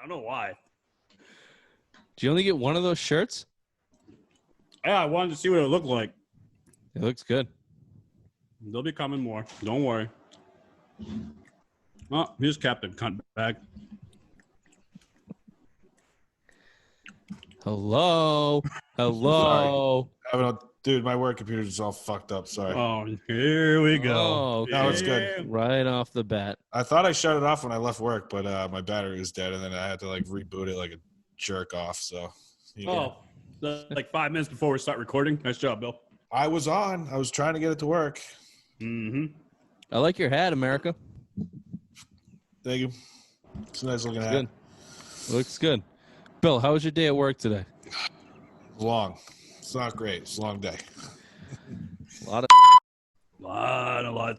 don't know why. Do you only get one of those shirts? Yeah, I wanted to see what it looked like. It looks good. They'll be coming more. Don't worry. Oh, here's Captain Cuntbag. Hello. Hello. Dude, my work computer is all fucked up. Sorry. Oh, here we go. Oh, okay. No, it's good. Right off the bat. I thought I shut it off when I left work, but my battery was dead, and then I had to like reboot it like a jerk off. So. Like 5 minutes before we start recording. Nice job, Bill. I was on. I was trying to get it to work. Mm-hmm. I like your hat, America. Thank you. It's a nice looking hat. Good. Looks good. Bill, how was your day at work today? Long. It's not great. It's a long day. A lot. Lot.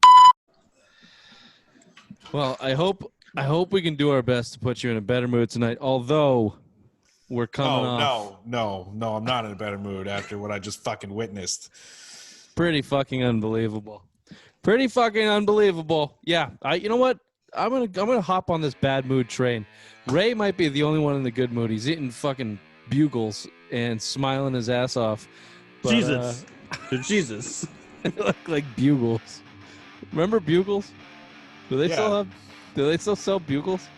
Well, I hope we can do our best to put you in a better mood tonight. Although we're coming off. No. I'm not in a better mood after what I just fucking witnessed. Pretty fucking unbelievable. Yeah. You know what? I'm gonna hop on this bad mood train. Ray might be the only one in the good mood. He's eating fucking bugles and smiling his ass off. But, Jesus. Jesus. They look like bugles. Remember bugles? Do they still sell bugles?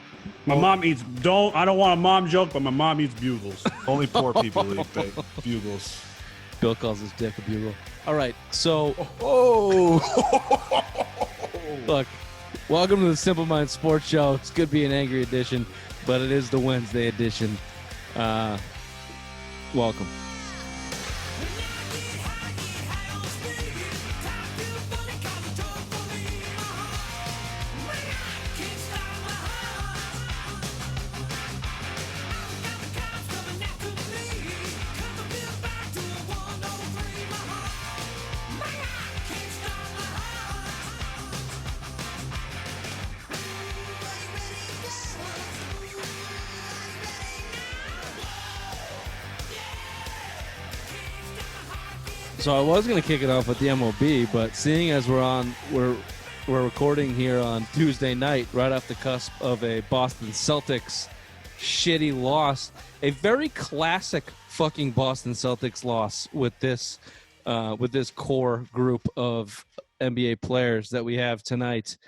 My mom eats. I don't want a mom joke, but my mom eats bugles. Only poor people eat bugles. Bill calls his dick a bugle. All right, so look, welcome to the Simple Mind Sports Show. It's good to be an angry edition, but it is the Wednesday edition. Welcome. So I was going to kick it off with the MLB, but seeing as we're recording here on Tuesday night, right off the cusp of a Boston Celtics shitty loss, a very classic fucking Boston Celtics loss with this core group of NBA players that we have tonight.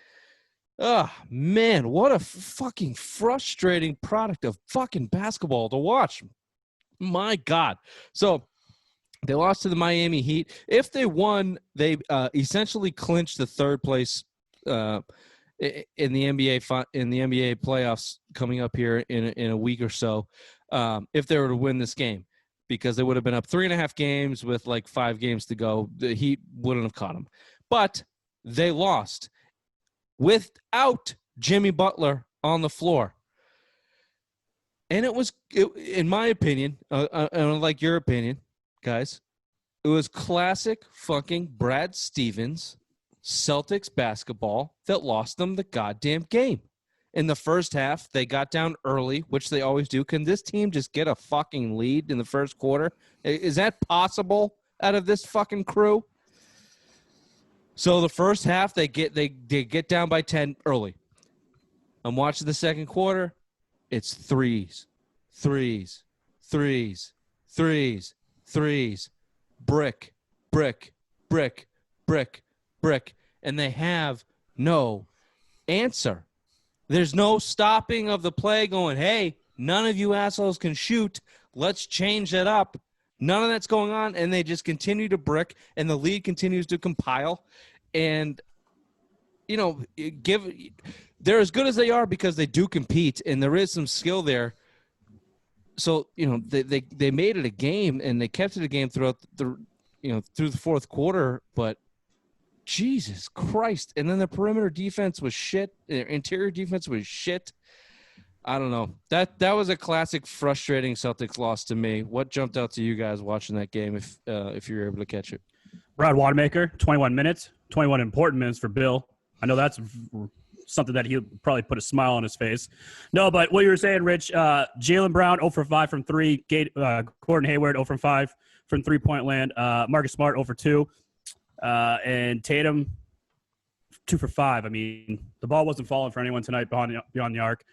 Oh, man, what a fucking frustrating product of fucking basketball to watch. My God. So they lost to the Miami Heat. If they won, they essentially clinched the third place in the NBA playoffs coming up here in a week or so. If they were to win this game, because they would have been up 3.5 games with like 5 games to go, the Heat wouldn't have caught them. But they lost without Jimmy Butler on the floor. And it was, in my opinion, like your opinion, guys, it was classic fucking Brad Stevens Celtics basketball that lost them the goddamn game. In the first half, they got down early, which they always do. Can this team just get a fucking lead in the first quarter? Is that possible out of this fucking crew? So the first half, they get down by 10 early. I'm watching the second quarter. It's threes, brick, and they have no answer. There's no stopping of the play going, hey, none of you assholes can shoot. Let's change it up. None of that's going on, and they just continue to brick, and the lead continues to compile. And, you know, they're as good as they are because they do compete, and there is some skill there. So, you know, they made it a game, and they kept it a game throughout through the fourth quarter, but Jesus Christ. And then the perimeter defense was shit. Their interior defense was shit. I don't know. That was a classic frustrating Celtics loss to me. What jumped out to you guys watching that game if you were able to catch it? Brad Wanamaker, 21 minutes, 21 important minutes for Bill. I know that's something that he'll probably put a smile on his face. No, but what you were saying, Rich, Jaylen Brown 0 for 5 from 3. Gordon Hayward 0 from 5 from three-point land. Marcus Smart 0 for 2. And Tatum 2 for 5. I mean, the ball wasn't falling for anyone tonight beyond the arc.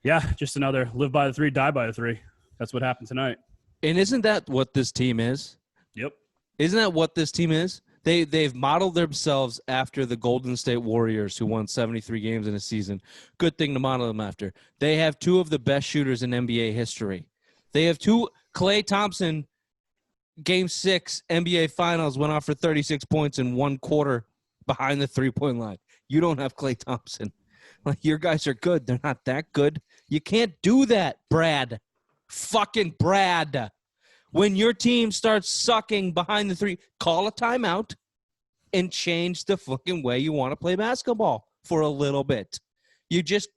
Yeah, just another live by the 3, die by the 3. That's what happened tonight. And isn't that what this team is? Yep. Isn't that what this team is? They've modeled themselves after the Golden State Warriors, who won 73 games in a season. Good thing to model them after. They have two of the best shooters in NBA history. They have two. Klay Thompson, Game 6 NBA Finals, went off for 36 points in one quarter behind the three-point line. You don't have Klay Thompson. Like, your guys are good. They're not that good. You can't do that, Brad. Fucking Brad. When your team starts sucking behind the three, call a timeout and change the fucking way you want to play basketball for a little bit. You just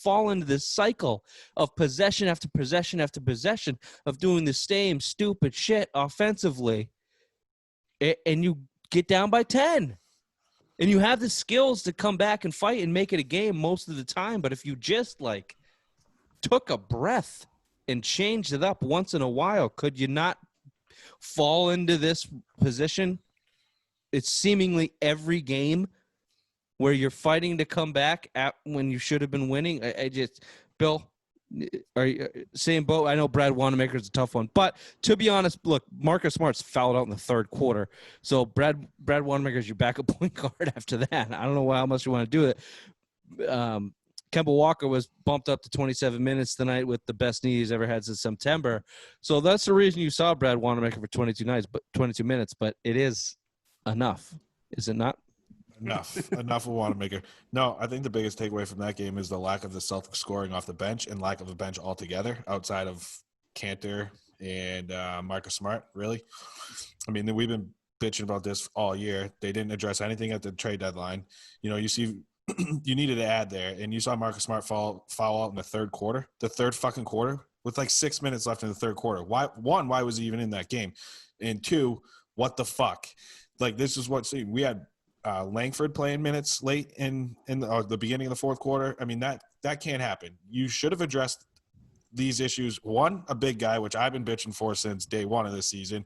fall into this cycle of possession after possession after possession of doing the same stupid shit offensively, and you get down by 10. And you have the skills to come back and fight and make it a game most of the time. But if you just, like, took a breath and changed it up once in a while, could you not fall into this position? It's seemingly every game where you're fighting to come back when you should have been winning. I just, Bill, are you same boat? I know Brad Wanamaker is a tough one, but to be honest, look, Marcus Smart's fouled out in the third quarter, so Brad Wanamaker is your backup point guard after that. I don't know how much you want to do it. Kemba Walker was bumped up to 27 minutes tonight with the best knee he's ever had since September, so that's the reason you saw Brad Wanamaker for 22 minutes. But it is enough, is it not? Enough of Wanamaker. No, I think the biggest takeaway from that game is the lack of the Celtics scoring off the bench and lack of a bench altogether outside of Cantor and Marcus Smart, really. I mean, we've been bitching about this all year. They didn't address anything at the trade deadline. You know, you see you needed to add there, and you saw Marcus Smart foul out in the third fucking quarter, with like 6 minutes left in the third quarter. Why was he even in that game? And two, what the fuck? Like, this is what we had Langford playing minutes late in the beginning of the fourth quarter. I mean, that can't happen. You should have addressed these issues. One, a big guy, which I've been bitching for since day one of this season,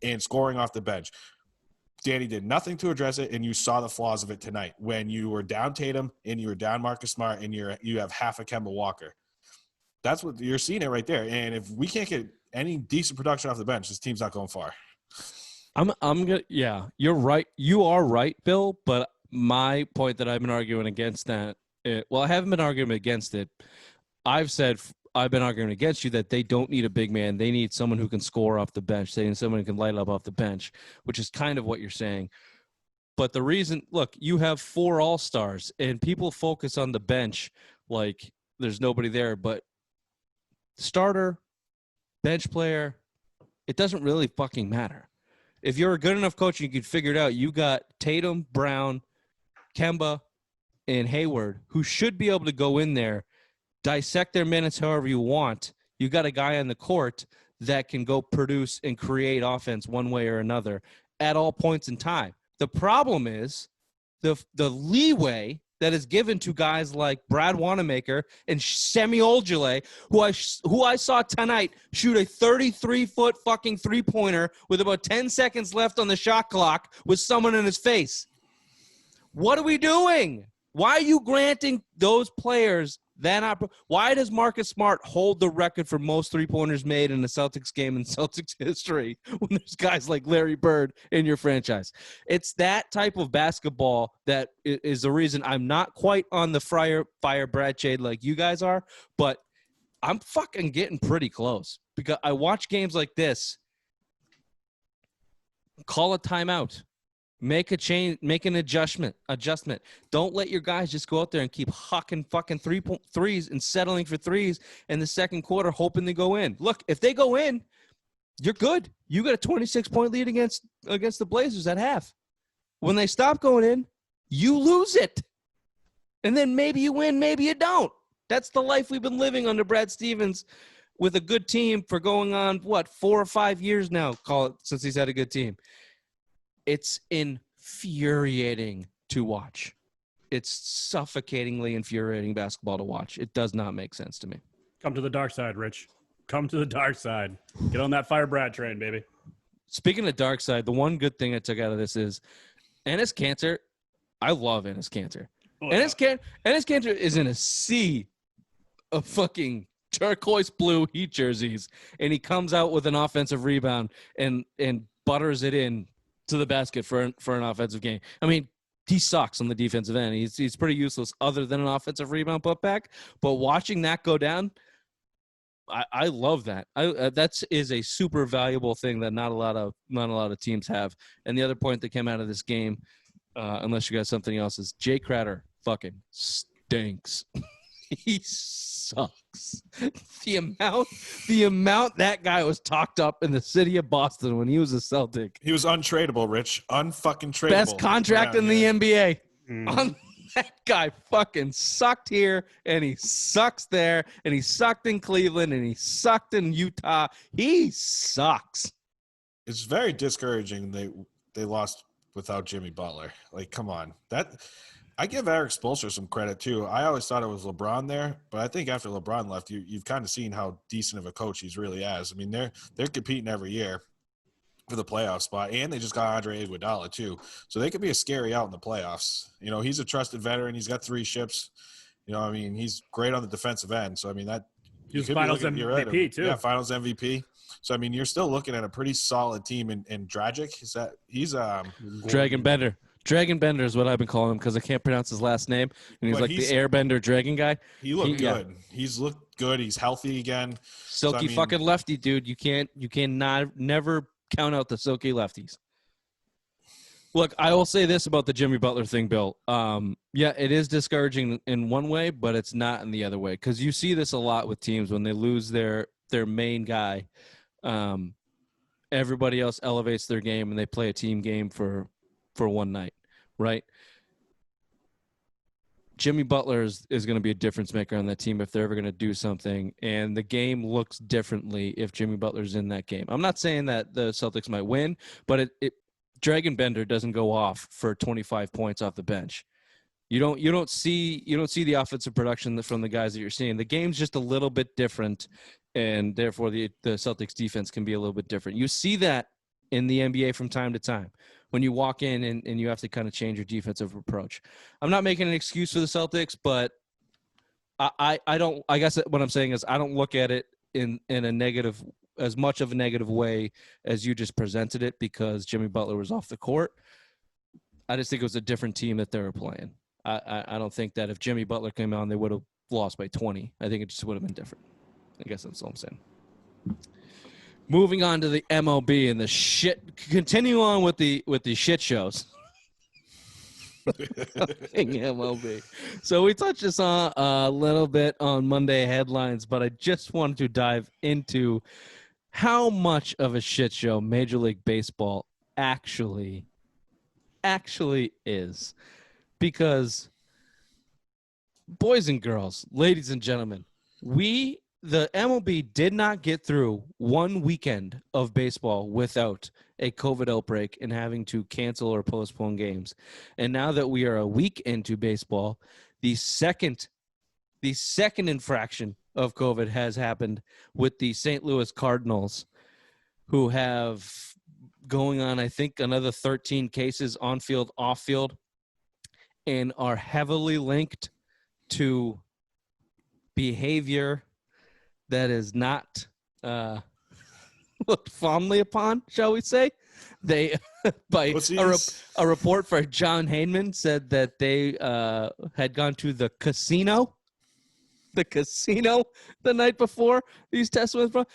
and scoring off the bench. Danny did nothing to address it, and you saw the flaws of it tonight when you were down Tatum and you were down Marcus Smart and you have half a Kemba Walker. That's what you're seeing it right there. And if we can't get any decent production off the bench, this team's not going far. I'm gonna, yeah, you're right. You are right, Bill. But my point that I've been arguing against that, I haven't been arguing against it. I've been arguing against you that they don't need a big man. They need someone who can score off the bench. They need someone who can light up off the bench, which is kind of what you're saying. But the reason, look, you have 4 all-stars, and people focus on the bench like there's nobody there. But starter, bench player, it doesn't really fucking matter. If you're a good enough coach, you can figure it out. You got Tatum, Brown, Kemba, and Hayward, who should be able to go in there, dissect their minutes however you want. You got a guy on the court that can go produce and create offense one way or another at all points in time. The problem is the leeway that is given to guys like Brad Wanamaker and Semi Ojeleye, who I saw tonight shoot a 33-foot fucking three-pointer with about 10 seconds left on the shot clock with someone in his face. What are we doing? Why are you granting those players that why does Marcus Smart hold the record for most three-pointers made in a Celtics game in Celtics history when there's guys like Larry Bird in your franchise? It's that type of basketball that is the reason I'm not quite on the fire Brad shade like you guys are, but I'm fucking getting pretty close because I watch games like this. Call a timeout. Make a change, make an adjustment. Don't let your guys just go out there and keep hucking fucking threes and settling for threes in the second quarter, hoping they go in. Look, if they go in, you're good. You got a 26-point lead against the Blazers at half. When they stop going in, you lose it. And then maybe you win, maybe you don't. That's the life we've been living under Brad Stevens with a good team for going on, 4 or 5 years now, call it, since he's had a good team. It's infuriating to watch. It's suffocatingly infuriating basketball to watch. It does not make sense to me. Come to the dark side, Rich. Come to the dark side. Get on that Fire Brad train, baby. Speaking of dark side, the one good thing I took out of this is Enes Kanter. I love Enes Kanter. Oh, yeah. Enes Kanter is in a sea of fucking turquoise blue Heat jerseys, and he comes out with an offensive rebound and butters it in to the basket for an offensive game. I mean, he sucks on the defensive end. He's pretty useless other than an offensive rebound putback. But watching that go down, I love that. That is a super valuable thing that not a lot of teams have. And the other point that came out of this game, unless you got something else, is Jay Crowder fucking stinks. He sucks. The amount that guy was talked up in the city of Boston when he was a Celtic. He was untradeable, Rich. Unfucking tradable. Best contract in the NBA. That guy fucking sucked here, and he sucks there, and he sucked in Cleveland, and he sucked in Utah. He sucks. It's very discouraging they lost without Jimmy Butler. Like, come on. I give Eric Spoelstra some credit, too. I always thought it was LeBron there, but I think after LeBron left, you've kind of seen how decent of a coach he's really as. I mean, they're competing every year for the playoff spot, and they just got Andre Iguodala, too. So they could be a scary out in the playoffs. You know, he's a trusted veteran. He's got 3 ships. You know, I mean, he's great on the defensive end. So, I mean, that – he was Finals MVP, too. Yeah, Finals MVP. So, I mean, you're still looking at a pretty solid team. And Dragic, he's Dragon Bender. Dragon Bender is what I've been calling him because I can't pronounce his last name. And he's the airbender dragon guy. He looked good. Yeah. He's looked good. He's healthy again. Silky fucking lefty, dude. You cannot never count out the silky lefties. Look, I will say this about the Jimmy Butler thing, Bill. Yeah, it is discouraging in one way, but it's not in the other way. Because you see this a lot with teams when they lose their main guy. Everybody else elevates their game and they play a team game for one night, right? Jimmy Butler is going to be a difference maker on that team if they're ever going to do something, and the game looks differently if Jimmy Butler's in that game. I'm not saying that the Celtics might win, but Dragon Bender doesn't go off for 25 points off the bench. You don't see the offensive production from the guys that you're seeing. The game's just a little bit different, and therefore the Celtics defense can be a little bit different. You see that in the NBA from time to time when you walk in and you have to kind of change your defensive approach. I'm not making an excuse for the Celtics, but I guess what I'm saying is I don't look at it in a negative, as much of a negative way as you just presented it because Jimmy Butler was off the court. I just think it was a different team that they were playing. I don't think that if Jimmy Butler came on, they would have lost by 20. I think it just would have been different. I guess that's all I'm saying. Moving on to the MLB and the shit. Continue on with the shit shows. MLB. So we touched this on a little bit on Monday headlines, but I just wanted to dive into how much of a shit show Major League Baseball actually is. Because, boys and girls, ladies and gentlemen, the MLB did not get through one weekend of baseball without a COVID outbreak and having to cancel or postpone games. And now that we are a week into baseball, the second infraction of COVID has happened with the St. Louis Cardinals, who have going on, I think, another 13 cases on field, off field, and are heavily linked to behavior that is not looked fondly upon, shall we say? They, by a report for John Heyman, said that they had gone to the casino the night before these tests went from.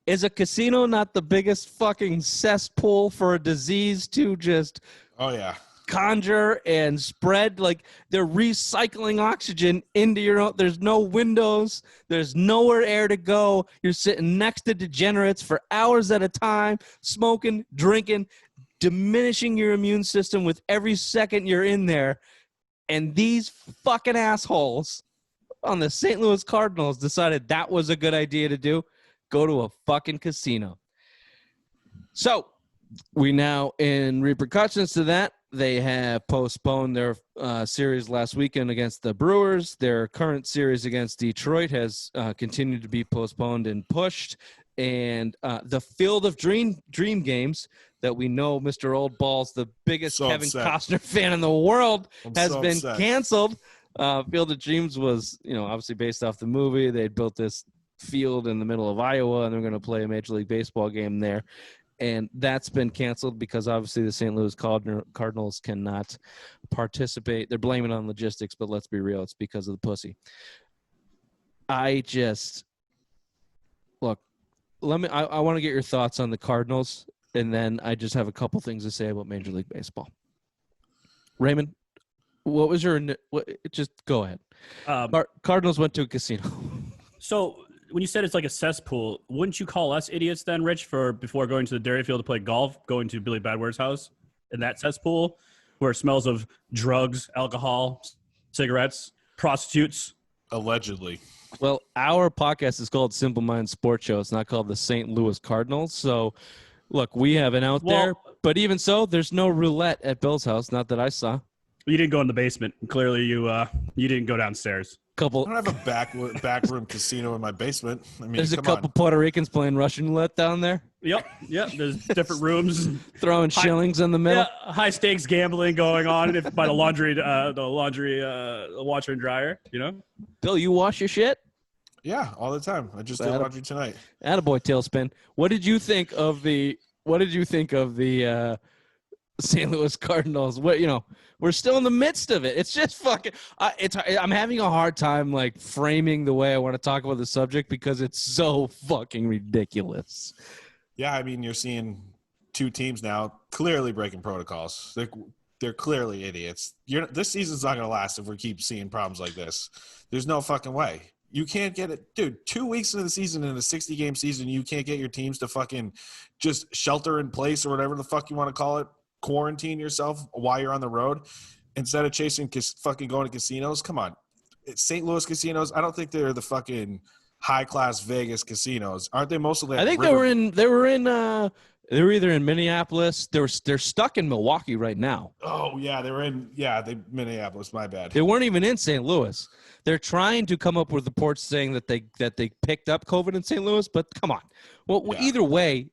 Is a casino not the biggest fucking cesspool for a disease to just conjure and spread? Like, they're recycling oxygen into your own. There's no windows. There's nowhere air to go. You're sitting next to degenerates for hours at a time, smoking, drinking, diminishing your immune system with every second you're in there. And these fucking assholes on the St. Louis Cardinals decided that was a good idea to do. Go to a fucking casino. So we now, in repercussions to that, they have postponed their series last weekend against the Brewers. Their current series against Detroit has continued to be postponed and pushed. And the Field of Dream games that we know Mr. Old Balls, the biggest Kevin Costner fan in the world, has been canceled. Field of Dreams was, obviously based off the movie. They built this field in the middle of Iowa, and they're going to play a Major League Baseball game there. And that's been canceled because obviously the St. Louis Cardinals cannot participate. They're blaming it on logistics, but let's be real. It's because of the pussy. I want to get your thoughts on the Cardinals, and then I just have a couple things to say about Major League Baseball. Raymond, what was just go ahead. Cardinals went to a casino. So when you said it's like a cesspool, wouldn't you call us idiots then, Rich, for before going to the dairy field to play golf, going to Billy Badware's house in that cesspool where it smells of drugs, alcohol, cigarettes, prostitutes? Allegedly. Well, our podcast is called Simple Mind Sports Show. It's not called the St. Louis Cardinals. So, look, we have an out there. But even so, there's no roulette at Bill's house. Not that I saw. You didn't go in the basement. Clearly, you didn't go downstairs. I don't have a back room casino in my basement. I mean, there's a couple Puerto Ricans playing Russian roulette down there. Yep. There's different rooms, throwing shillings in the middle. Yeah, high stakes gambling going on by the laundry washer and dryer. Bill, you wash your shit? Yeah, all the time. I just did laundry tonight. Attaboy, Tailspin. What did you think of the St. Louis Cardinals? We're still in the midst of it. It's just fucking. I'm having a hard time framing the way I want to talk about the subject because it's so fucking ridiculous. Yeah, I mean, you're seeing two teams now clearly breaking protocols. They're clearly idiots. This season's not going to last if we keep seeing problems like this. There's no fucking way. You can't get it. Dude, 2 weeks into the season, in a 60-game season, you can't get your teams to fucking just shelter in place or whatever the fuck you want to call it. Quarantine yourself while you're on the road instead of chasing fucking going to casinos. Come on. It's St. Louis casinos. I don't think they're the fucking high-class Vegas casinos. Aren't they mostly I think they were either in Minneapolis. They're stuck in Milwaukee right now. Oh, yeah, they were in Minneapolis, my bad. They weren't even in St. Louis. They're trying to come up with reports saying that they picked up COVID in St. Louis, but come on. Well, yeah. Either way,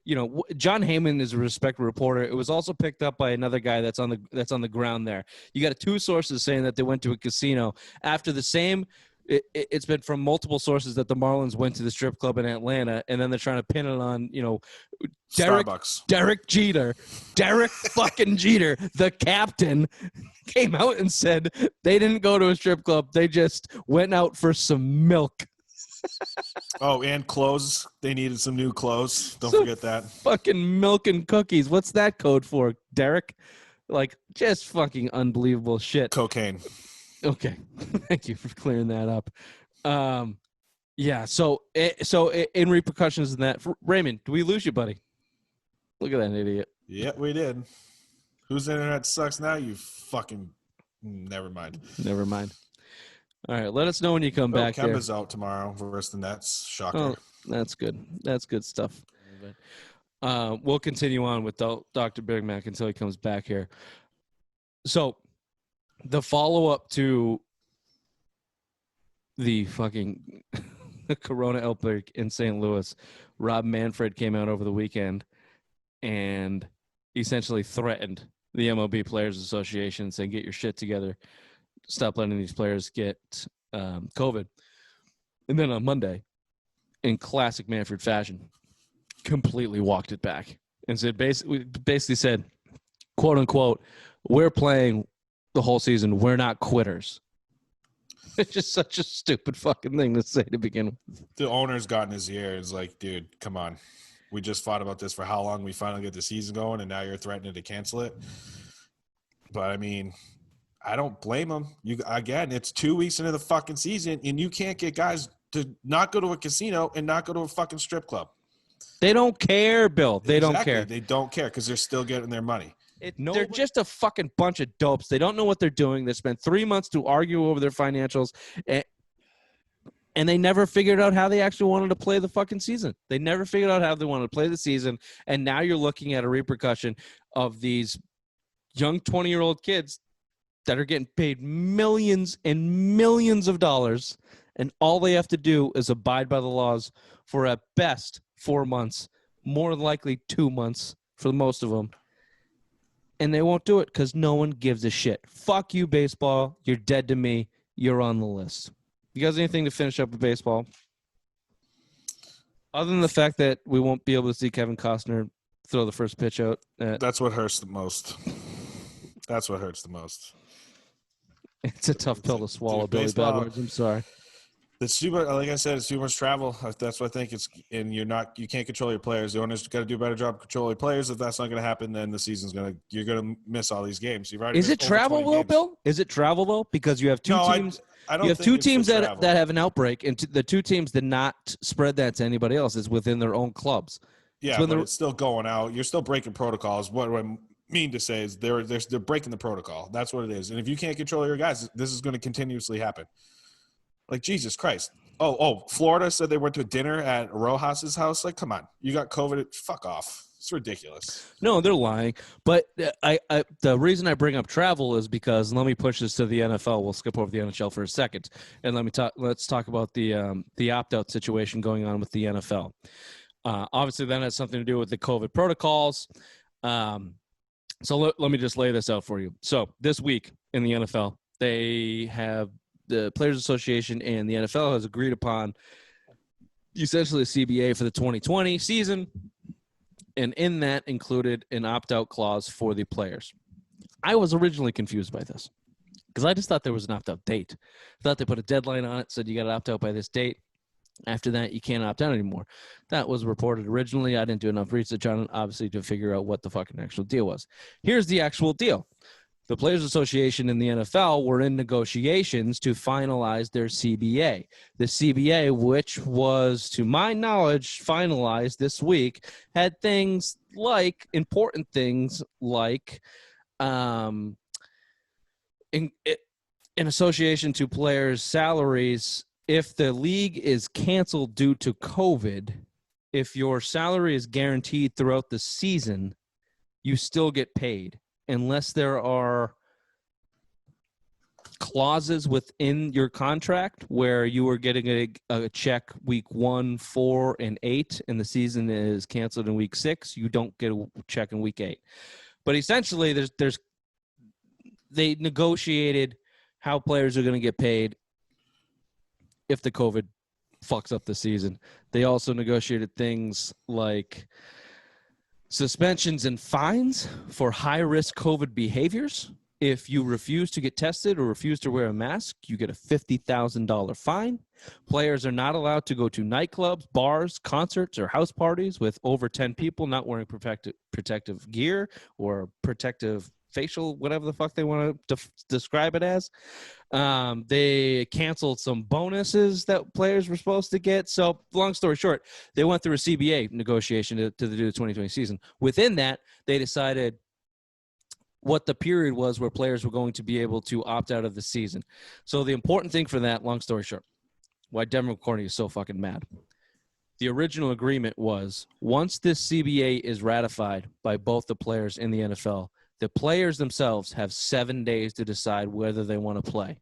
John Heyman is a respected reporter. It was also picked up by another guy that's on the ground there. You got two sources saying that they went to a casino after the same. It's been from multiple sources that the Marlins went to the strip club in Atlanta, and then they're trying to pin it on, Starbucks. Derek fucking Jeter, the captain, came out and said they didn't go to a strip club. They just went out for some milk. Oh, and clothes. They needed some new clothes. Don't forget that. Fucking milk and cookies. What's that code for, Derek? Just fucking unbelievable shit. Cocaine. Okay, thank you for clearing that up. Yeah. So in repercussions in that, Raymond, do we lose you, buddy? Look at that idiot. Yeah, we did. Whose internet sucks now? You fucking. Never mind. All right, let us know when you come back. Kemba's out tomorrow versus the Nets. Shocker. Oh, that's good. That's good stuff. We'll continue on with Dr. Big Mac until he comes back here. So. The follow-up to the fucking corona outbreak in St. Louis, Rob Manfred came out over the weekend and essentially threatened the MLB Players Association, saying, get your shit together, stop letting these players get COVID. And then on Monday, in classic Manfred fashion, completely walked it back and said, basically said, quote unquote, we're playing the whole season. We're not quitters. It's just such a stupid fucking thing to say to begin with. The owner's got in his ear. It's like, dude, come on. We just fought about this for how long? We finally get the season going, and now you're threatening to cancel it. But, I mean, I don't blame him. Again, it's 2 weeks into the fucking season, and you can't get guys to not go to a casino and not go to a fucking strip club. They don't care, Bill. They don't care. They don't care because they're still getting their money. They're just a fucking bunch of dopes. They don't know what they're doing. They spent 3 months to argue over their financials, and they never figured out how they actually wanted to play the fucking season. They never figured out how they wanted to play the season, and now you're looking at a repercussion of these young 20-year-old kids that are getting paid millions and millions of dollars, and all they have to do is abide by the laws for at best 4 months, more than likely 2 months for most of them. And they won't do it because no one gives a shit. Fuck you, baseball. You're dead to me. you're on the list. You guys anything to finish up with baseball? Other than the fact that we won't be able to see Kevin Costner throw the first pitch out. That's what hurts the most. That's what hurts the most. It's a tough pill to swallow, Billy Badwards. I'm sorry. It's too much, like I said, it's too much travel. That's what I think. And you can't control your players. The owners got to do a better job controlling your players. If that's not going to happen, then the season's you're going to miss all these games. You've already. Is it travel though, Bill? Is it travel though? Because you have two teams. I don't you have think two teams that have an outbreak, and the two teams did not spread that to anybody else. It's within their own clubs. Yeah, but it's still going out. You're still breaking protocols. What I mean to say is they're breaking the protocol. That's what it is. And if you can't control your guys, this is going to continuously happen. Like, Jesus Christ. Oh, Florida said they went to a dinner at Rojas's house. Like, come on. You got COVID. Fuck off. It's ridiculous. No, they're lying. But the reason I bring up travel is because let me push this to the NFL. We'll skip over the NHL for a second, and let's talk about the opt-out situation going on with the NFL. Obviously, that has something to do with the COVID protocols. So let me just lay this out for you. So this week in the NFL, they have the Players Association and the NFL has agreed upon essentially a CBA for the 2020 season. And in that included an opt-out clause for the players. I was originally confused by this because I just thought there was an opt-out date. I thought they put a deadline on it, said you got to opt out by this date. After that, you can't opt out anymore. That was reported originally. I didn't do enough research on it, obviously, to figure out what the fucking actual deal was. Here's the actual deal. The Players Association and the NFL were in negotiations to finalize their CBA. The CBA, which was, to my knowledge, finalized this week, had things like, important things like, in association to players' salaries, if the league is canceled due to COVID, if your salary is guaranteed throughout the season, you still get paid. Unless there are clauses within your contract where you are getting a check week 1, 4, and 8, and the season is canceled in week 6, you don't get a check in week 8. But essentially, they negotiated how players are going to get paid if the COVID fucks up the season. They also negotiated things like suspensions and fines for high-risk COVID behaviors. If you refuse to get tested or refuse to wear a mask, you get a $50,000 fine. Players are not allowed to go to nightclubs, bars, concerts, or house parties with over 10 people not wearing protective gear or protective facial, whatever the fuck they want to describe it as. They canceled some bonuses that players were supposed to get. So long story short, they went through a CBA negotiation to do the 2020 season. Within that, they decided what the period was where players were going to be able to opt out of the season. So the important thing for that, long story short, why Denver McCorney is so fucking mad. The original agreement was once this CBA is ratified by both the players and the NFL, the players themselves have 7 days to decide whether they want to play.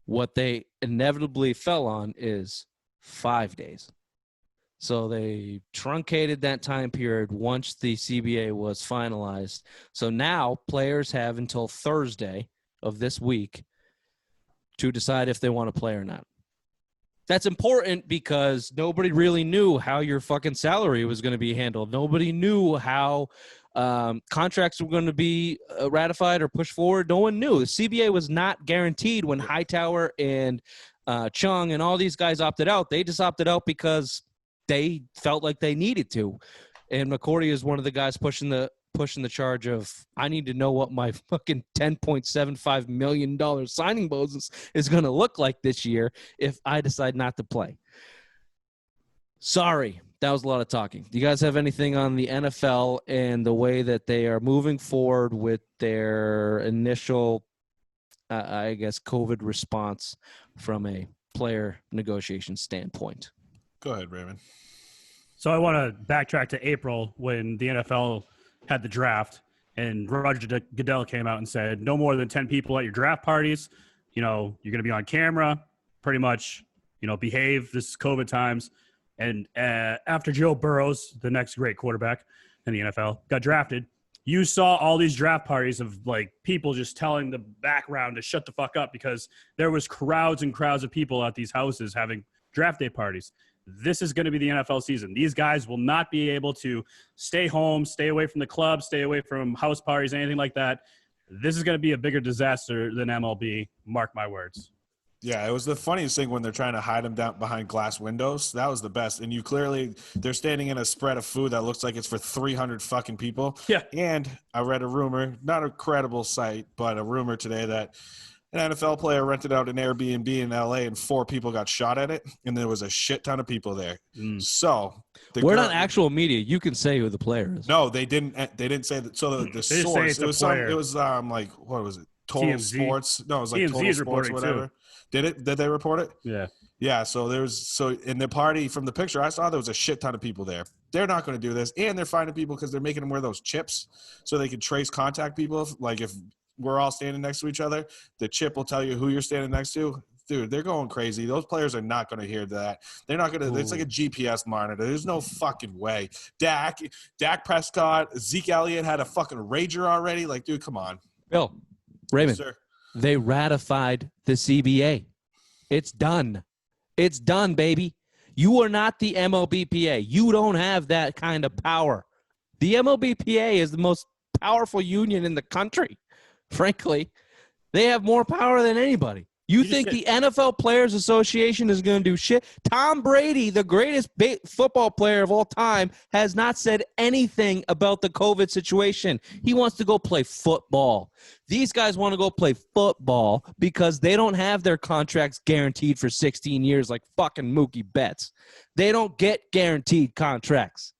What they inevitably fell on is 5 days. So they truncated that time period once the CBA was finalized. So now players have until Thursday of this week to decide if they want to play or not. That's important because nobody really knew how your fucking salary was going to be handled. Nobody knew how contracts were going to be ratified or pushed forward. No one knew. The CBA was not guaranteed when Hightower and Chung and all these guys opted out. They just opted out because they felt like they needed to. And McCourty is one of the guys pushing the charge of, I need to know what my fucking $10.75 million signing bonus is going to look like this year if I decide not to play. Sorry, that was a lot of talking. Do you guys have anything on the NFL and the way that they are moving forward with their initial, COVID response from a player negotiation standpoint? Go ahead, Raymond. So I want to backtrack to April when the NFL had the draft and Roger Goodell came out and said, no more than 10 people at your draft parties. You know, you're going to be on camera, pretty much, behave. This is COVID times. And after Joe Burrows, the next great quarterback in the NFL, got drafted, you saw all these draft parties of like people just telling the background to shut the fuck up because there was crowds and crowds of people at these houses having draft day parties. This is going to be the NFL season. These guys will not be able to stay home, stay away from the club, stay away from house parties, anything like that. This is going to be a bigger disaster than MLB. Mark my words. Yeah, it was the funniest thing when they're trying to hide them down behind glass windows. That was the best. And they're standing in a spread of food that looks like it's for 300 fucking people. Yeah. And I read a rumor, not a credible site, but a rumor today that an NFL player rented out an Airbnb in LA and 4 people got shot at it. And there was a shit ton of people there. So we're not actual media. You can say who the player is. No, they didn't say that. So the source, it was like, what was it? Total TMZ. Sports. No, it was like TMZ Total is Sports, reporting whatever. too. Did they report it? Yeah. Yeah, so in the party from the picture I saw, there was a shit ton of people there. They're not going to do this, and they're finding people because they're making them wear those chips so they can trace contact people. If we're all standing next to each other, the chip will tell you who you're standing next to. Dude, they're going crazy. Those players are not going to hear that. They're not going to. It's like a GPS monitor. There's no fucking way. Dak Prescott, Zeke Elliott had a fucking rager already. Like, dude, come on. Bill, Raymond, Yes, sir. they ratified the CBA. It's done. It's done, baby. You are not the MLBPA. You don't have that kind of power. The MLBPA is the most powerful union in the country. Frankly, they have more power than anybody. You think the NFL Players Association is going to do shit? Tom Brady, the greatest football player of all time, has not said anything about the COVID situation. He wants to go play football. These guys want to go play football because they don't have their contracts guaranteed for 16 years like fucking Mookie Betts. They don't get guaranteed contracts.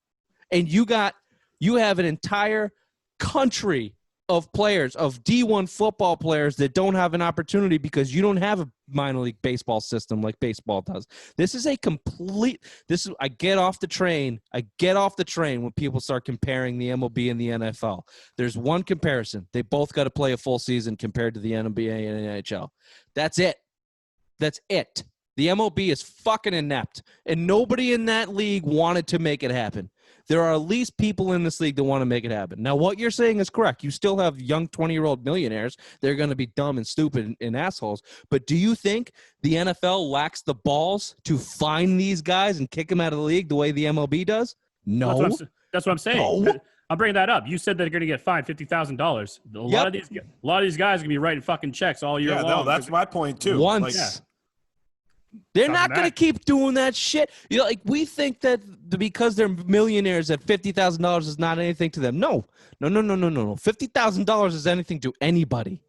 And you have an entire country of players, of D1 football players that don't have an opportunity because you don't have a minor league baseball system like baseball does. I get off the train when people start comparing the MLB and the NFL. There's one comparison. They both got to play a full season compared to the NBA and NHL. That's it. The MLB is fucking inept, and nobody in that league wanted to make it happen. There are at least people in this league that want to make it happen. Now, what you're saying is correct. You still have young 20-year-old millionaires. They're going to be dumb and stupid and assholes. But do you think the NFL lacks the balls to find these guys and kick them out of the league the way the MLB does? No. That's what I'm saying. No. I'm bringing that up. You said they're going to get fined $50,000. A lot of these guys are going to be writing fucking checks all year long. Yeah, no, that's my point too. Once. They're not going to keep doing that shit. Like we think that because they're millionaires that $50,000 is not anything to them. No. $50,000 is anything to anybody.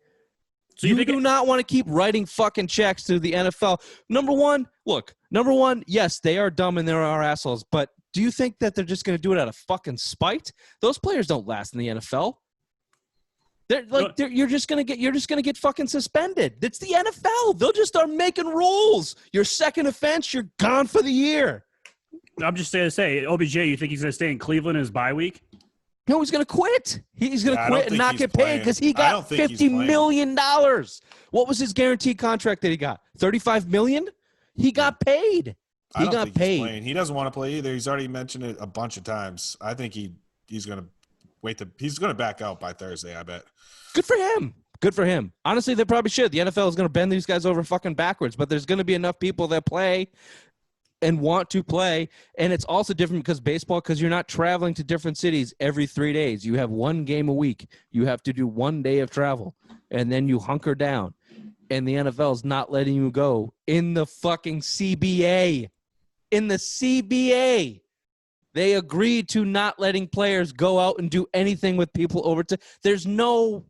So you do not want to keep writing fucking checks to the NFL. Number one, yes, they are dumb and they are assholes, but do you think that they're just going to do it out of fucking spite? Those players don't last in the NFL. You're just gonna get fucking suspended. It's the NFL. They'll just start making rules. Your second offense, you're gone for the year. I'm just going to say, OBJ, you think he's going to stay in Cleveland in his bye week? No, he's going to quit. He's going to quit and not get paid because he got $50 million. What was his guaranteed contract that he got? $35 million? He got paid. He got paid. He doesn't want to play either. He's already mentioned it a bunch of times. I think he's going to he's going to back out by Thursday, I bet. Good for him. Honestly, they probably should. The NFL is going to bend these guys over fucking backwards, but there's going to be enough people that play and want to play. And it's also different because you're not traveling to different cities every 3 days. You have one game a week. You have to do 1 day of travel, and then you hunker down. And the NFL is not letting you go in the fucking CBA. They agreed to not letting players go out and do anything with people over to. There's no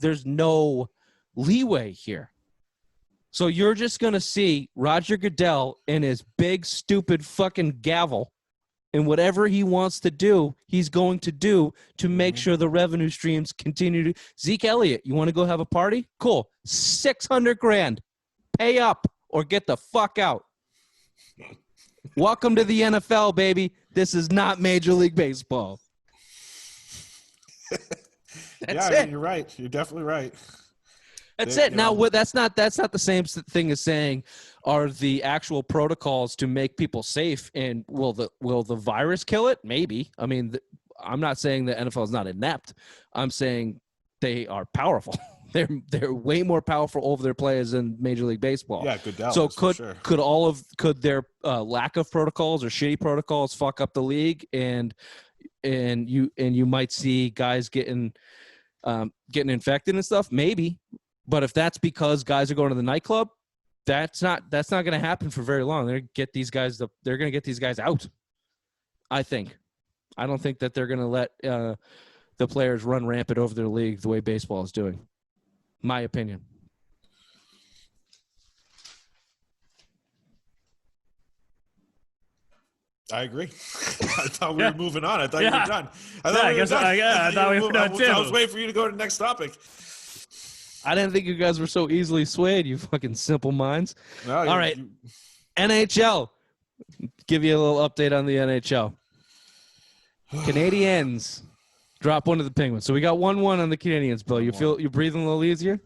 leeway here. So you're just going to see Roger Goodell and his big, stupid fucking gavel and whatever he wants to do, he's going to do to make sure the revenue streams continue to. Zeke Elliott, you want to go have a party? Cool. $600,000. Pay up or get the fuck out. Welcome to the NFL, baby. This is not Major League Baseball. You're right. You're definitely right. That's it. Now, that's not the same thing as saying are the actual protocols to make people safe, and will the virus kill it? Maybe. I mean, I'm not saying the NFL is not inept. I'm saying they are powerful. They're way more powerful over their players than Major League Baseball. Yeah, Goodell. So for sure. could their lack of protocols or shitty protocols fuck up the league, and you might see guys getting infected and stuff? Maybe, but if that's because guys are going to the nightclub, that's not going to happen for very long. They're going to get these guys out. I think. I don't think that they're going to let the players run rampant over their league the way baseball is doing. My opinion. I agree. I thought we were moving on. I thought you were done. I thought we were done too. I was waiting for you to go to the next topic. I didn't think you guys were so easily swayed, you fucking simple minds. No, all right. NHL. Give you a little update on the NHL. Canadiens drop one to the Penguins. So we got 1-1 on the Canadiens, Bill. You're breathing a little easier?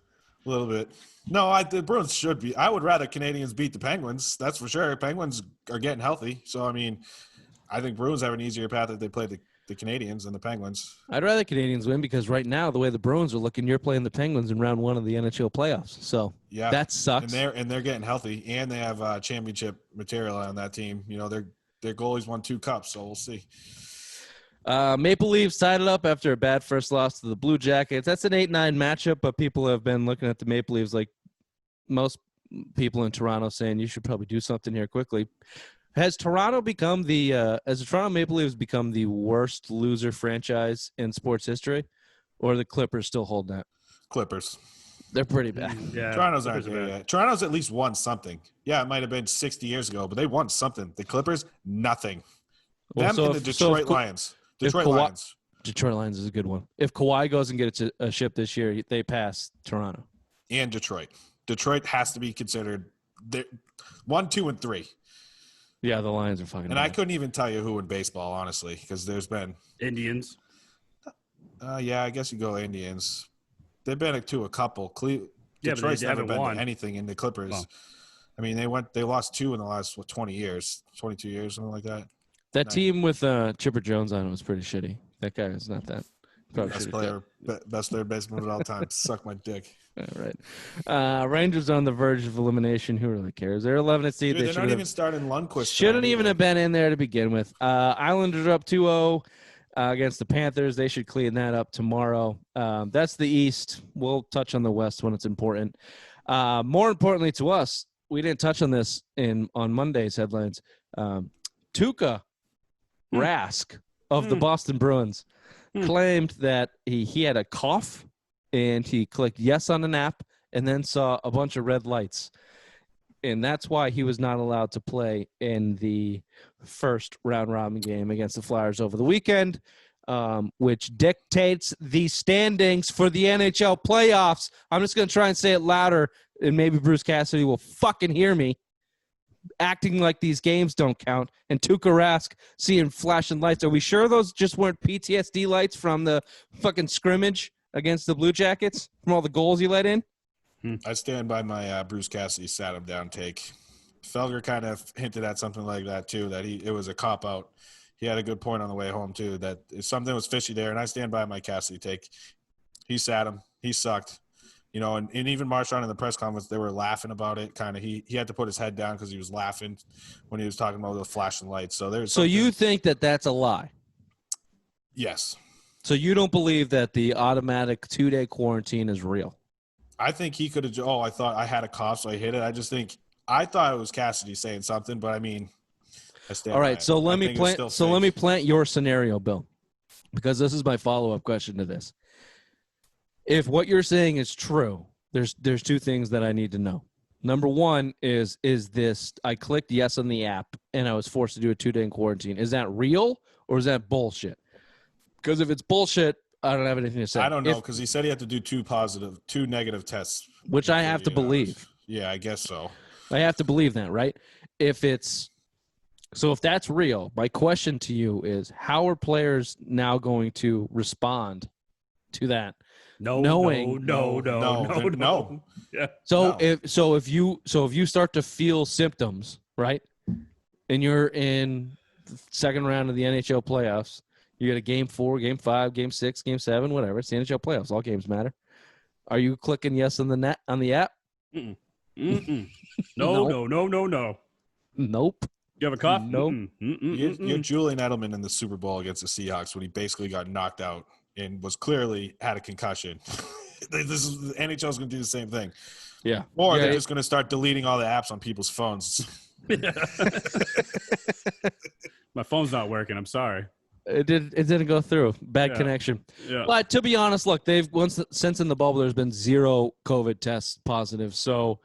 A little bit. No, the Bruins should be. I would rather Canadians beat the Penguins. That's for sure. Penguins are getting healthy. So, I mean, I think Bruins have an easier path if they play the Canadians than the Penguins. I'd rather Canadians win because right now, the way the Bruins are looking, you're playing the Penguins in round 1 of the NHL playoffs. So, yeah, that sucks. And they're getting healthy, and they have championship material on that team. You know, their goalies won 2 cups, so we'll see. Maple Leafs tied it up after a bad first loss to the Blue Jackets. That's an 8-9 matchup, but people have been looking at the Maple Leafs like most people in Toronto saying you should probably do something here quickly. Has the Toronto Maple Leafs become the worst loser franchise in sports history, or are the Clippers still holding that? Clippers. They're pretty bad. Yeah, Toronto's aren't there yet. Toronto's at least won something. Yeah, it might have been 60 years ago, but they won something. The Clippers, nothing. Them and the Detroit Lions. Detroit Lions is a good one. If Kawhi goes and gets a ship this year, they pass Toronto. And Detroit. Detroit has to be considered 1, 2, and 3. Yeah, the Lions are fucking. And bad. I couldn't even tell you who in baseball, honestly, because there's been Indians. Yeah, I guess you go Indians. They've been to a couple. Detroit's never been to anything in the Clippers. Well, I mean, they lost 2 in the last 20 years, 22 years, something like that. That team with Chipper Jones on it was pretty shitty. That guy was not that. Best third baseman of all time. Suck my dick. All right. Rangers on the verge of elimination. Who really cares? They're 11th seed. Dude, they're not even starting Lundqvist. Shouldn't even have been in there to begin with. Islanders are up 2-0 against the Panthers. They should clean that up tomorrow. That's the East. We'll touch on the West when it's important. More importantly to us, we didn't touch on this on Monday's headlines. Tuukka Rask of the Boston Bruins claimed that he had a cough and he clicked yes on an app and then saw a bunch of red lights. And that's why he was not allowed to play in the first round-robin game against the Flyers over the weekend, which dictates the standings for the NHL playoffs. I'm just going to try and say it louder, and maybe Bruce Cassidy will fucking hear me. Acting like these games don't count, and Tuukka Rask seeing flashing lights. Are we sure those just weren't PTSD lights from the fucking scrimmage against the Blue Jackets from all the goals he let in? I stand by my Bruce Cassidy sat him down take. Felger kind of hinted at something like that too, that it was a cop out. He had a good point on the way home too, that something was fishy there, and I stand by my Cassidy take. He sat him. He sucked. You know, and even Marchand in the press conference, they were laughing about it. Kind of, he had to put his head down because he was laughing when he was talking about the flashing lights. So you think that that's a lie? Yes. So you don't believe that the automatic 2-day quarantine is real? I think he could have. I thought I had a cough, so I hit it. I thought it was Cassidy saying something, but I mean, I stand. All right, so let me plant your scenario, Bill, because this is my follow-up question to this. If what you're saying is true, there's 2 things that I need to know. Number one is this, I clicked yes on the app and I was forced to do a 2-day quarantine. Is that real or is that bullshit? Because if it's bullshit, I don't have anything to say. I don't know, because he said he had to do 2 negative tests. Which I have to believe. Yeah, I guess so. I have to believe that, right? If that's real, my question to you is, how are players now going to respond to that? No. Yeah. If you start to feel symptoms, right, and you're in the second round of the NHL playoffs, You got a game 4, game 5, game 6, game 7, whatever. It's the NHL playoffs. All games matter. Are you clicking yes on the app? Mm-mm. Mm-mm. No. No. Nope. You have a cough? Nope. You're Julian Edelman in the Super Bowl against the Seahawks when he basically got knocked out and was clearly had a concussion. The NHL's going to do the same thing. Yeah. Or they're just going to start deleting all the apps on people's phones. My phone's not working. I'm sorry. It didn't go through. Bad connection. Yeah. But to be honest, look, since in the bubble there's been 0 COVID tests positive. So,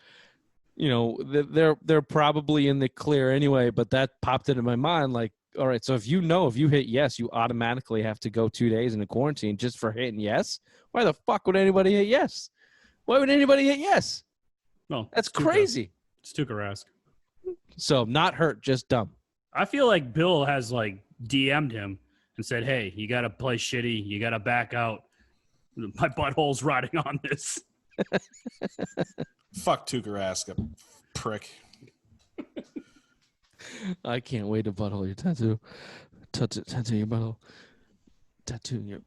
they're probably in the clear anyway, but that popped into my mind like, all right, so if you hit yes, you automatically have to go 2 days into quarantine just for hitting yes. Why the fuck would anybody hit yes? Why would anybody hit yes? No, that's crazy. It's Tuukka Rask. So not hurt, just dumb. I feel like Bill has DM'd him and said, "Hey, you got to play shitty. You got to back out. My butthole's riding on this." Fuck Tuukka Rask, prick. I can't wait to butthole your tattoo. Tattoo your butthole. Tattoo your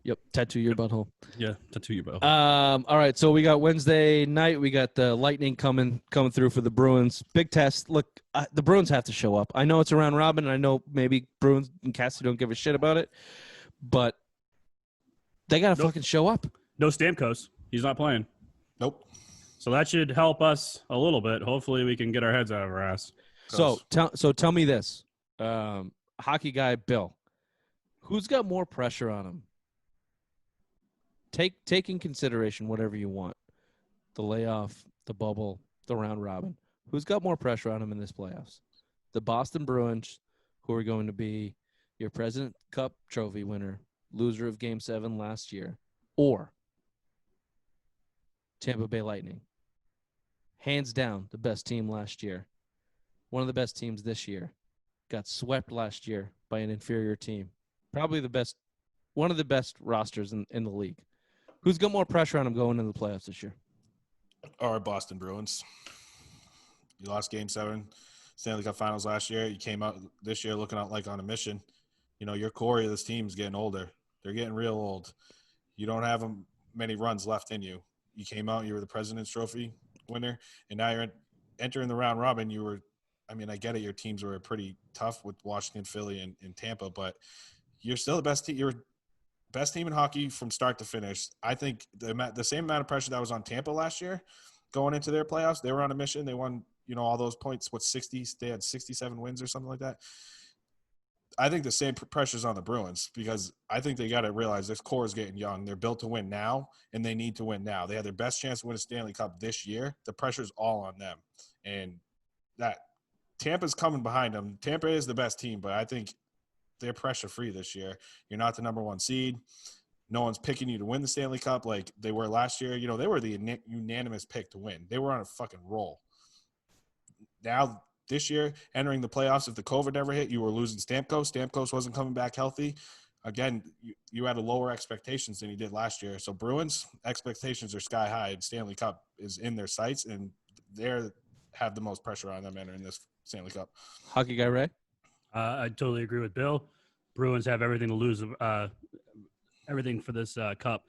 butthole. Yeah, tattoo your butthole. All right, so we got Wednesday night. We got the Lightning coming through for the Bruins. Big test. Look, the Bruins have to show up. I know it's a round robin, and I know maybe Bruins and Cassie don't give a shit about it, but they got to fucking show up. No Stamkos. He's not playing. Nope. So that should help us a little bit. Hopefully we can get our heads out of our ass. So tell me this, hockey guy Bill, who's got more pressure on him? Take in consideration whatever you want, the layoff, the bubble, the round robin. Who's got more pressure on him in this playoffs? The Boston Bruins, who are going to be your President Cup trophy winner, loser of Game 7 last year, or Tampa Bay Lightning, hands down the best team last year. One of the best teams this year, got swept last year by an inferior team. Probably one of the best rosters in the league. Who's got more pressure on him going into the playoffs this year? Our Boston Bruins. You lost Game 7, Stanley Cup Finals last year. You came out this year looking out like on a mission. Your core of this team's getting older. They're getting real old. You don't have many runs left in you. You came out, you were the President's Trophy winner, and now you're entering the round robin. I get it. Your teams were pretty tough with Washington, Philly, and Tampa, but you're still the best team. You're best team in hockey from start to finish. I think the same amount of pressure that was on Tampa last year going into their playoffs. They were on a mission. They won, all those points. 60? They had 67 wins or something like that. I think the same pressure's on the Bruins because I think they got to realize this core is getting young. They're built to win now, and they need to win now. They had their best chance to win a Stanley Cup this year. The pressure's all on them, and that Tampa's coming behind them. Tampa is the best team, but I think they're pressure-free this year. You're not the number 1 seed. No one's picking you to win the Stanley Cup like they were last year. They were the unanimous pick to win. They were on a fucking roll. Now, this year, entering the playoffs, if the COVID never hit, you were losing Stamkos. Stamkos wasn't coming back healthy. Again, you had lower expectations than you did last year. So Bruins, expectations are sky high. And Stanley Cup is in their sights, and they have the most pressure on them entering this Stanley Cup. Hockey guy Ray? I totally agree with Bill. Bruins have everything to lose, everything for this cup.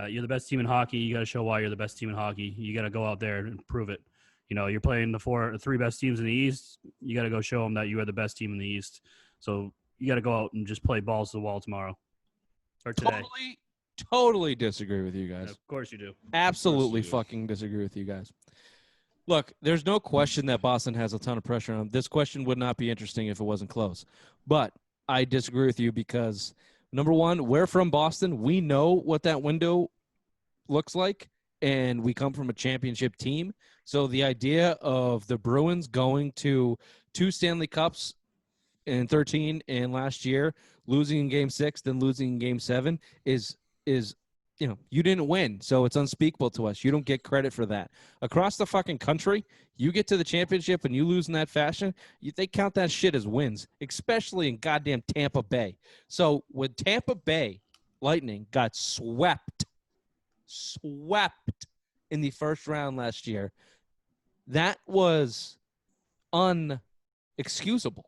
You're the best team in hockey. You got to show why you're the best team in hockey. You got to go out there and prove it. You're playing the 3 best teams in the East. You got to go show them that you are the best team in the East. So you got to go out and just play balls to the wall tomorrow or today. Totally disagree with you guys. Yeah, of course you do. Absolutely fucking disagree with you guys. Look, there's no question that Boston has a ton of pressure on them. This question would not be interesting if it wasn't close. But I disagree with you because, number one, we're from Boston. We know what that window looks like, and we come from a championship team. So the idea of the Bruins going to 2 Stanley Cups in 13 and last year, losing in Game 6, then losing in Game 7 is you didn't win, so it's unspeakable to us. You don't get credit for that. Across the fucking country, you get to the championship and you lose in that fashion, they count that shit as wins, especially in goddamn Tampa Bay. So when Tampa Bay Lightning got swept in the first round last year, that was unexcusable.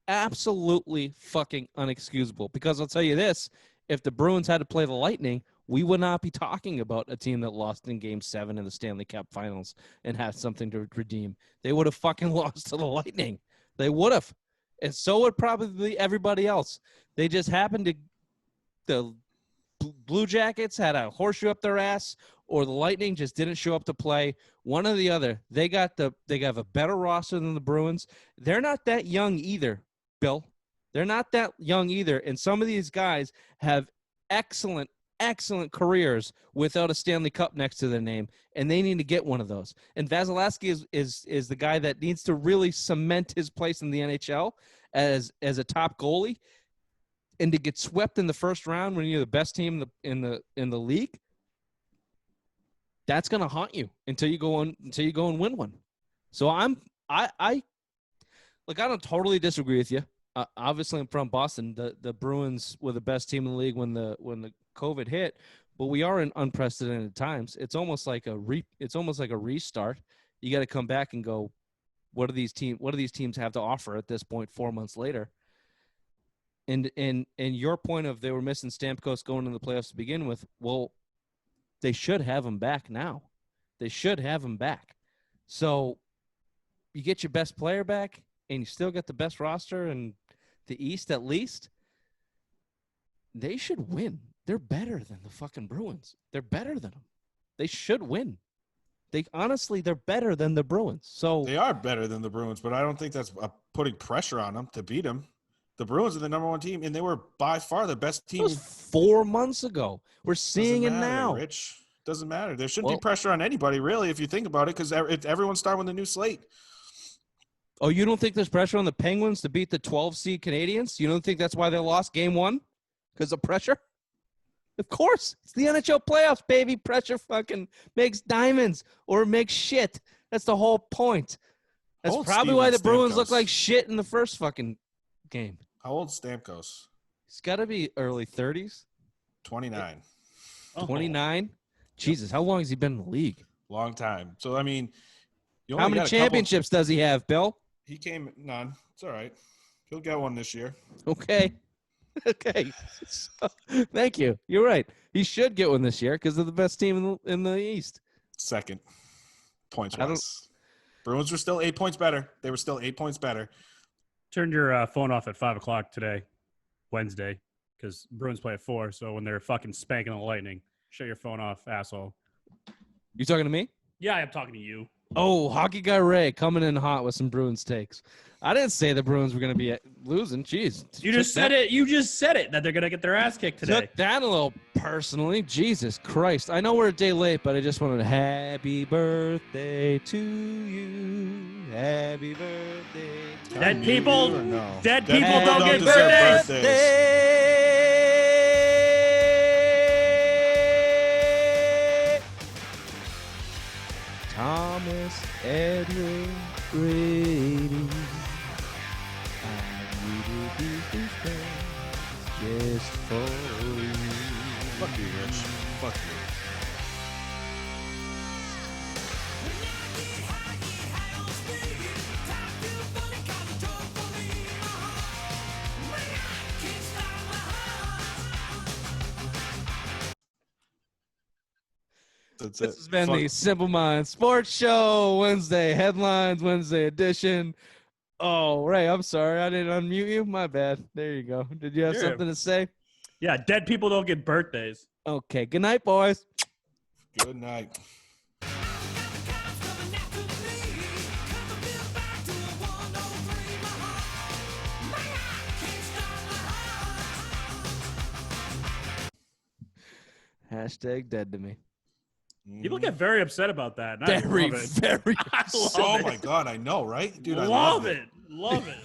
Absolutely fucking unexcusable. Because I'll tell you this, if the Bruins had to play the Lightning, we would not be talking about a team that lost in Game 7 in the Stanley Cup Finals and had something to redeem. They would have fucking lost to the Lightning. They would have. And so would probably everybody else. They just happened to the Blue Jackets had a horseshoe up their ass, or the Lightning just didn't show up to play. One or the other. They have a better roster than the Bruins. They're not that young either, Bill. They're not that young either. And some of these guys have excellent careers without a Stanley Cup next to their name, and they need to get one of those. And Vasilevsky is the guy that needs to really cement his place in the NHL as a top goalie. And to get swept in the first round when you're the best team in the league, that's gonna haunt you until you go and win one. So I don't totally disagree with you. Obviously, I'm from Boston. The Bruins were the best team in the league when the COVID hit, but we are in unprecedented times. It's almost like a restart. You got to come back and go, what do these teams have to offer at this point 4 months later? And your point of they were missing Stamkos going into the playoffs to begin with, well, they should have him back now. They should have him back. So you get your best player back, and you still get the best roster in the East at least. They should win. They're better than the fucking Bruins. They're better than them. They should win. They're better than the Bruins. So they are better than the Bruins, but I don't think that's putting pressure on them to beat them. The Bruins are the number one team, and they were by far the best team. It was 4 months ago. We're seeing it now. Rich, doesn't matter. There shouldn't be pressure on anybody, really, if you think about it, because everyone's starting with a new slate. Oh, you don't think there's pressure on the Penguins to beat the 12-seed Canadians? You don't think that's why they lost Game 1? Because of pressure? Of course. It's the NHL playoffs, baby. Pressure fucking makes diamonds or makes shit. That's the whole point. That's probably why the Bruins look like shit in the first fucking game. How old's Stamkos? He's got to be early 30s. 29. 29? Jesus, how long has he been in the league? Long time. So, I mean, how many championships does he have, Bill? He came none. It's all right. He'll get one this year. Okay. So, thank you. You're right. He should get one this year because they're the best team in the East. Second. Points-wise. Bruins were still 8 points better. They were still 8 points better. Turned your phone off at 5 o'clock today, Wednesday, because Bruins play at 4. So when they're fucking spanking the Lightning, shut your phone off, asshole. You talking to me? Yeah, I'm talking to you. Oh, Hockey Guy Ray coming in hot with some Bruins takes. I didn't say the Bruins were going to be losing. Jeez. You just said it. You just said it, that they're going to get their ass kicked today. Took that a little personally. Jesus Christ. I know we're a day late, but I just wanted to happy birthday to you. Happy birthday to Dead people, no? Dead people don't get birthdays. Thomas Edwin Brady. I needed these things just for you. Fuck you, Rich. Fuck you. This has been the Simple Minds Sports Show Wednesday headlines, Wednesday edition. Oh, Ray, I'm sorry. I didn't unmute you. My bad. There you go. Did you have something to say? Yeah, dead people don't get birthdays. Okay. Good night, boys. Good night. Hashtag dead to me. People get very upset about that. And Very, I love it. very upset. Oh, my God. I know, right? Dude, I love it. Love it.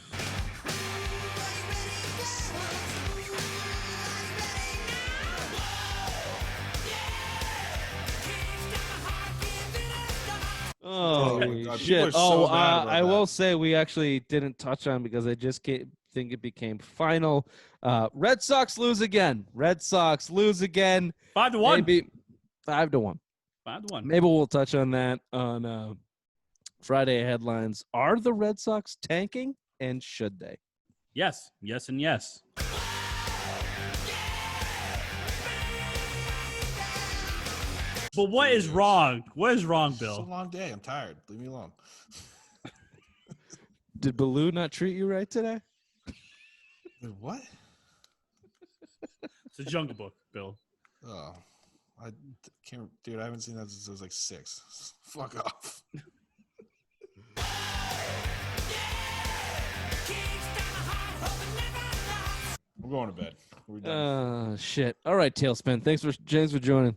Oh, God, shit. so I will say we actually didn't touch on because I just think it became final. Red Sox lose again. 5-1. Maybe 5-1. 5-1. Maybe we'll touch on that on Friday headlines. Are the Red Sox tanking, and should they? Yes, yes, and yes. But what is wrong? What is wrong, It's a Bill? long day. I'm tired. Leave me alone. Did Baloo not treat you right today? What? It's a Jungle Book, Bill. Oh, I can't, dude. I haven't seen that since I was like 6. Fuck off. I'm going to bed. We're done. Shit. All right, Tailspin. Thanks for joining.